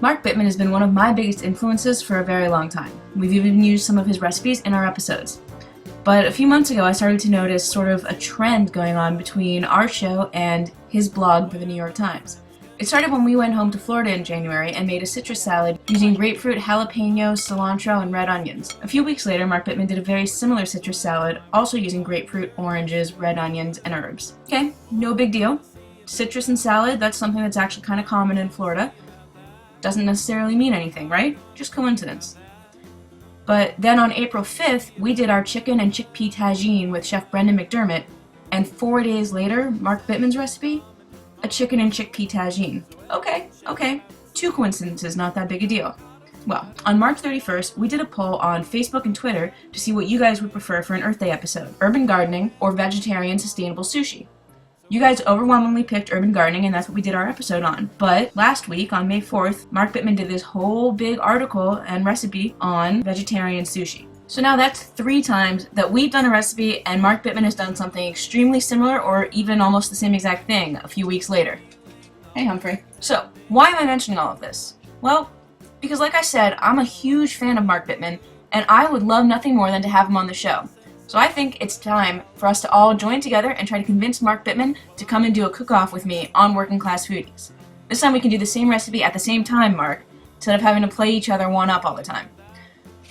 Mark Bittman has been one of my biggest influences for a very long time. We've even used some of his recipes in our episodes. But a few months ago, I started to notice sort of a trend going on between our show and his blog for the New York Times. It started when we went home to Florida in January and made a citrus salad using grapefruit, jalapenos, cilantro, and red onions. A few weeks later, Mark Bittman did a very similar citrus salad, also using grapefruit, oranges, red onions, and herbs. Okay, no big deal. Citrus and salad, that's something that's actually kind of common in Florida. Doesn't necessarily mean anything, right? Just coincidence. But then on April 5th, we did our chicken and chickpea tagine with Chef Brendan McDermott, and 4 days later, Mark Bittman's recipe, a chicken and chickpea tagine. Okay. 2 coincidences, not that big a deal. Well, on March 31st, we did a poll on Facebook and Twitter to see what you guys would prefer for an Earth Day episode, urban gardening or vegetarian sustainable sushi. You guys overwhelmingly picked urban gardening, and that's what we did our episode on. But last week, on May 4th, Mark Bittman did this whole big article and recipe on vegetarian sushi. So now that's 3 times that we've done a recipe and Mark Bittman has done something extremely similar or even almost the same exact thing a few weeks later. Hey, Humphrey. So, why am I mentioning all of this? Well, because like I said, I'm a huge fan of Mark Bittman, and I would love nothing more than to have him on the show. So I think it's time for us to all join together and try to convince Mark Bittman to come and do a cook-off with me on Working Class Foodies. This time we can do the same recipe at the same time, Mark, instead of having to play each other one up all the time.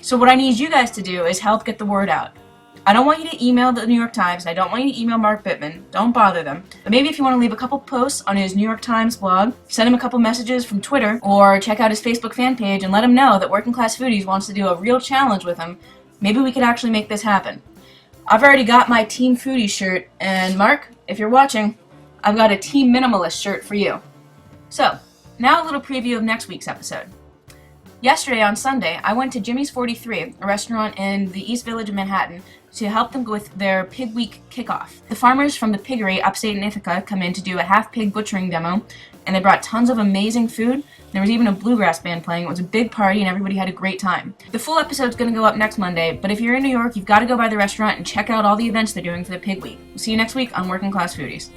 So what I need you guys to do is help get the word out. I don't want you to email the New York Times, and I don't want you to email Mark Bittman. Don't bother them. But maybe if you want to leave a couple posts on his New York Times blog, send him a couple messages from Twitter, or check out his Facebook fan page and let him know that Working Class Foodies wants to do a real challenge with him, maybe we could actually make this happen. I've already got my Team Foodie shirt, and Mark, if you're watching, I've got a Team Minimalist shirt for you. So, now a little preview of next week's episode. Yesterday, on Sunday, I went to Jimmy's 43, a restaurant in the East Village of Manhattan, to help them with their Pig Week kickoff. The farmers from the piggery upstate in Ithaca come in to do a half-pig butchering demo, and they brought tons of amazing food. There was even a bluegrass band playing. It was a big party, and everybody had a great time. The full episode's going to go up next Monday, but if you're in New York, you've got to go by the restaurant and check out all the events they're doing for the Pig Week. We'll see you next week on Working Class Foodies.